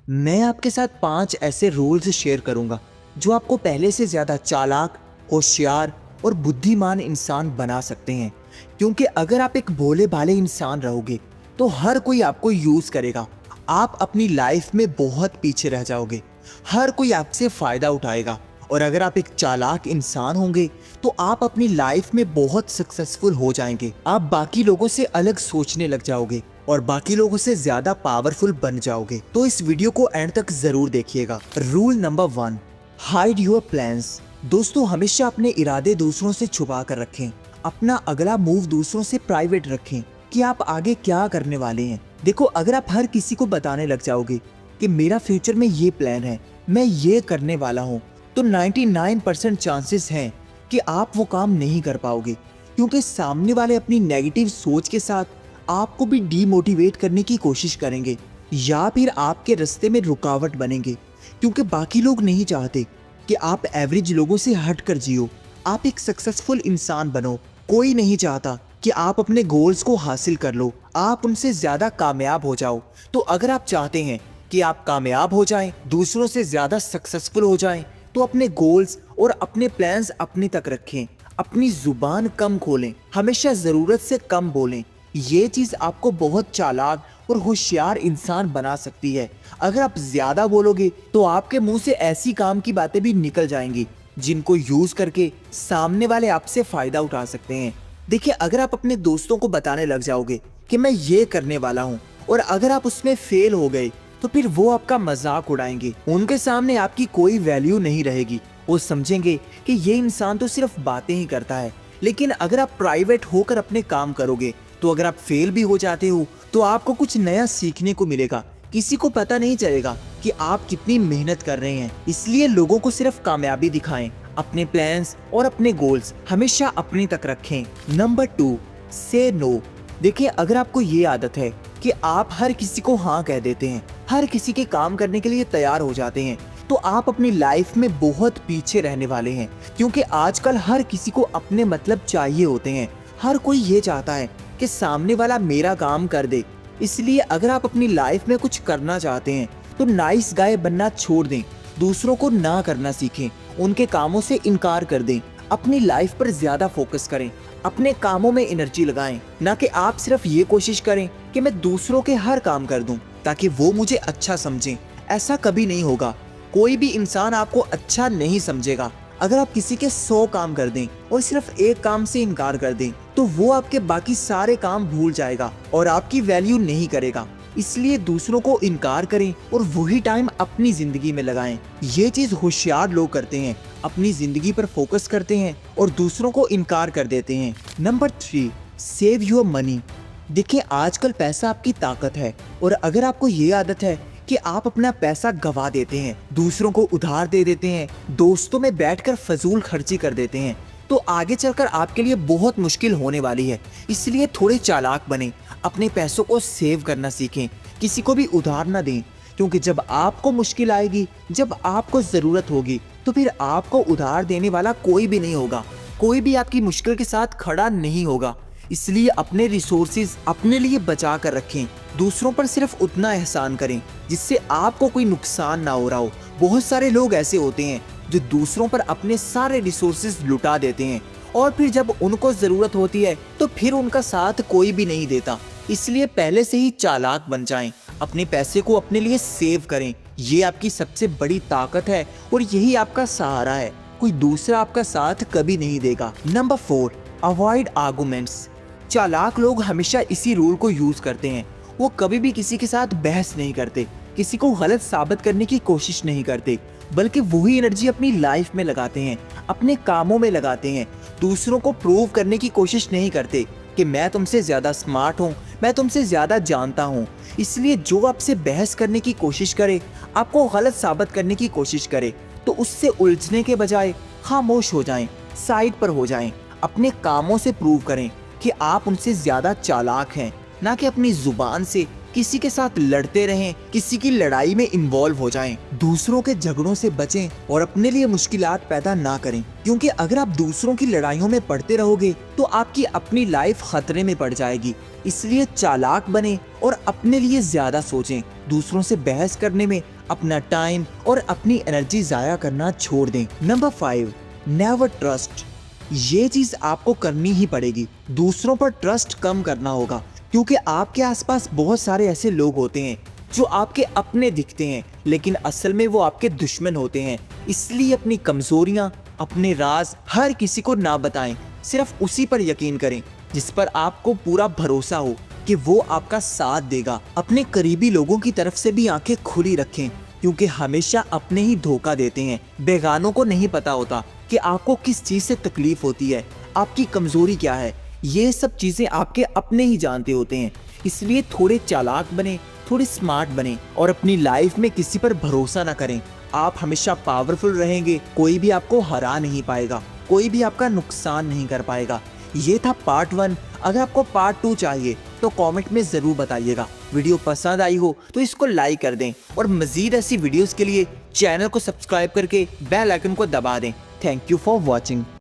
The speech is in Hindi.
मैं आपके साथ 5 ऐसे रूल्स शेयर करूंगा जो आपको पहले से ज़्यादा चालाक, होशियार और बुद्धिमान इंसान बना सकते हैं। क्योंकि अगर आप एक भोले भाले इंसान रहोगे तो हर कोई आपको यूज़ करेगा। आप अपनी लाइफ में बहुत पीछे रह जाओगे, हर कोई आपसे फ़ायदा उठाएगा। और अगर आप एक चालाक इंसान होंगे तो आप अपनी लाइफ में बहुत सक्सेसफुल हो जाएंगे। आप बाकी लोगों से अलग सोचने लग जाओगे और बाकी लोगों से ज्यादा पावरफुल बन जाओगे। तो इस वीडियो को एंड तक जरूर देखिएगा। Rule number 1, hide your plans. दोस्तों, हमेशा अपने इरादे दूसरों से छुपा कर रखें। अपना अगला मूव दूसरों से प्राइवेट रखें कि आप आगे क्या करने वाले हैं। देखो, अगर आप हर किसी को बताने लग जाओगे कि मेरा फ्यूचर में ये प्लान है, मैं ये करने वाला हूँ, तो 99% चांसेस हैं कि आप वो काम नहीं कर पाओगे। क्योंकि सामने वाले अपनी नेगेटिव सोच के साथ आपको भी डीमोटिवेट करने की कोशिश करेंगे या फिर आपके रास्ते में रुकावट बनेंगे। क्योंकि बाकी लोग नहीं चाहते कि आप एवरेज लोगों से हटकर जियो, आप एक सक्सेसफुल इंसान बनो। कोई नहीं चाहता कि आप अपने गोल्स को हासिल कर लो, आप उनसे ज़्यादा कामयाब हो जाओ। तो अगर आप चाहते हैं कि आप कामयाब हो जाएं, दूसरों से ज़्यादा सक्सेसफुल हो जाएं, तो अपने गोल्स और अपने प्लान्स अपने तक रखें। अपनी जुबान कम खोलें, हमेशा ज़रूरत से कम बोलें। ये चीज़ आपको बहुत चालाक और होशियार इंसान बना सकती है। अगर आप ज़्यादा बोलोगे तो आपके मुंह से ऐसी काम की बातें भी निकल जाएंगी जिनको यूज़ करके सामने वाले आपसे फ़ायदा उठा सकते हैं। देखिए, अगर आप अपने दोस्तों को बताने लग जाओगे कि मैं ये करने वाला हूँ और अगर आप उसमें फेल हो गए तो फिर वो आपका मजाक उड़ाएंगे। उनके सामने आपकी कोई वैल्यू नहीं रहेगी। वो समझेंगे कि ये इंसान तो सिर्फ बातें ही करता है। लेकिन अगर आप प्राइवेट होकर अपने काम करोगे तो अगर आप फेल भी हो जाते हो तो आपको कुछ नया सीखने को मिलेगा। किसी को पता नहीं चलेगा कि आप कितनी मेहनत कर रहे हैं। इसलिए लोगों को सिर्फ कामयाबी दिखाएं, अपने प्लान्स और अपने गोल्स हमेशा अपने तक रखें। नंबर 2, से नो। देखिए, अगर आपको ये आदत है कि आप हर किसी को हाँ कह देते हैं, हर किसी के काम करने के लिए तैयार हो जाते हैं, तो आप अपनी लाइफ में बहुत पीछे रहने वाले हैं। क्योंकि आजकल हर किसी को अपने मतलब चाहिए होते हैं। हर कोई ये चाहता है कि सामने वाला मेरा काम कर दे। इसलिए अगर आप अपनी लाइफ में कुछ करना चाहते हैं तो नाइस गाय बनना छोड़ दें, दूसरों को ना करना सीखें, उनके कामों से इनकार कर दें। अपनी लाइफ पर ज्यादा फोकस करें, अपने कामों में एनर्जी लगाएं, ना कि आप सिर्फ ये कोशिश करें कि मैं दूसरों के हर काम कर दूं ताकि वो मुझे अच्छा समझें। ऐसा कभी नहीं होगा। कोई भी इंसान आपको अच्छा नहीं समझेगा। अगर आप किसी के 100 काम कर दें और सिर्फ एक काम से इनकार कर दें तो वो आपके बाकी सारे काम भूल जाएगा और आपकी वैल्यू नहीं करेगा। इसलिए दूसरों को इनकार करें और वही टाइम अपनी जिंदगी में लगाएं। ये चीज होशियार लोग करते हैं, अपनी जिंदगी पर फोकस करते हैं और दूसरों को इनकार कर देते हैं। Number 3, save your money. देखिए, आजकल पैसा आपकी ताकत है और अगर आपको ये आदत है कि आप अपना पैसा गवा देते हैं, दूसरों को उधार दे देते हैं, दोस्तों में बैठकर फजूल खर्ची कर देते हैं, तो आगे चलकर आपके लिए बहुत मुश्किल होने वाली है। इसलिए थोड़े चालाक बने, अपने पैसों को सेव करना सीखें, किसी को भी उधार ना दें। क्योंकि जब आपको मुश्किल आएगी, जब आपको ज़रूरत होगी, तो फिर आपको उधार देने वाला कोई भी नहीं होगा। कोई भी आपकी मुश्किल के साथ खड़ा नहीं होगा। इसलिए अपने रिसोर्सेज अपने लिए बचा कर रखें। दूसरों पर सिर्फ उतना एहसान करें जिससे आपको कोई नुकसान ना हो रहा हो। बहुत सारे लोग ऐसे होते हैं जो दूसरों पर अपने सारे रिसोर्सेज लुटा देते हैं और फिर जब उनको ज़रूरत होती है तो फिर उनका साथ कोई भी नहीं देता। इसलिए पहले से ही चालाक बन जाएं, अपने पैसे को अपने लिए सेव करें। ये आपकी सबसे बड़ी ताकत है और यही आपका सहारा है। कोई दूसरा आपका साथ कभी नहीं देगा। Number 4, avoid arguments. चालाक लोग हमेशा इसी रूल को यूज करते हैं। वो कभी भी किसी के साथ बहस नहीं करते, किसी को गलत साबित करने की कोशिश नहीं करते, बल्कि वही एनर्जी अपनी लाइफ में लगाते हैं, अपने कामों में लगाते हैं। दूसरों को प्रूव करने की कोशिश नहीं करते कि मैं तुमसे ज्यादा स्मार्ट हूँ, मैं तुमसे ज्यादा जानता हूँ। इसलिए जो आपसे बहस करने की कोशिश करे, आपको गलत साबित करने की कोशिश करे, तो उससे उलझने के बजाय खामोश हो जाएं, साइड पर हो जाएं। अपने कामों से प्रूव करें कि आप उनसे ज्यादा चालाक हैं, ना कि अपनी जुबान से किसी के साथ लड़ते रहें, किसी की लड़ाई में इन्वॉल्व हो जाएं, दूसरों के झगड़ों से बचें और अपने लिए मुश्किलात पैदा ना करें, क्योंकि अगर आप दूसरों की लड़ाइयों में पड़ते रहोगे तो आपकी अपनी लाइफ खतरे में पड़ जाएगी। इसलिए चालाक बने और अपने लिए ज्यादा सोचें। दूसरों से बहस करने में अपना टाइम और अपनी एनर्जी जाया करना छोड़ दें। Number 5, never trust. ये चीज आपको करनी ही पड़ेगी। दूसरों पर ट्रस्ट कम करना होगा, क्योंकि आपके आसपास बहुत सारे ऐसे लोग होते हैं जो आपके अपने दिखते हैं लेकिन असल में वो आपके दुश्मन होते हैं। इसलिए अपनी कमजोरियां, अपने राज हर किसी को ना बताएं। सिर्फ उसी पर यकीन करें जिस पर आपको पूरा भरोसा हो कि वो आपका साथ देगा। अपने करीबी लोगों की तरफ से भी आंखें खुली रखें, क्योंकि हमेशा अपने ही धोखा देते हैं। बेगानों को नहीं पता होता कि आपको किस चीज से तकलीफ होती है, आपकी कमजोरी क्या है। ये सब चीजें आपके अपने ही जानते होते हैं। इसलिए थोड़े चालाक बने, थोड़े स्मार्ट बने और अपनी लाइफ में किसी पर भरोसा ना करें। आप हमेशा पावरफुल रहेंगे, कोई भी आपको हरा नहीं पाएगा, कोई भी आपका नुकसान नहीं कर पाएगा। ये था पार्ट 1। अगर आपको पार्ट 2 चाहिए तो कमेंट में जरूर बताइएगा। वीडियो पसंद आई हो तो इसको लाइक कर दें और मजीद ऐसी वीडियोस के लिए चैनल को सब्सक्राइब करके बेल आइकन को दबा दें। Thank you for watching.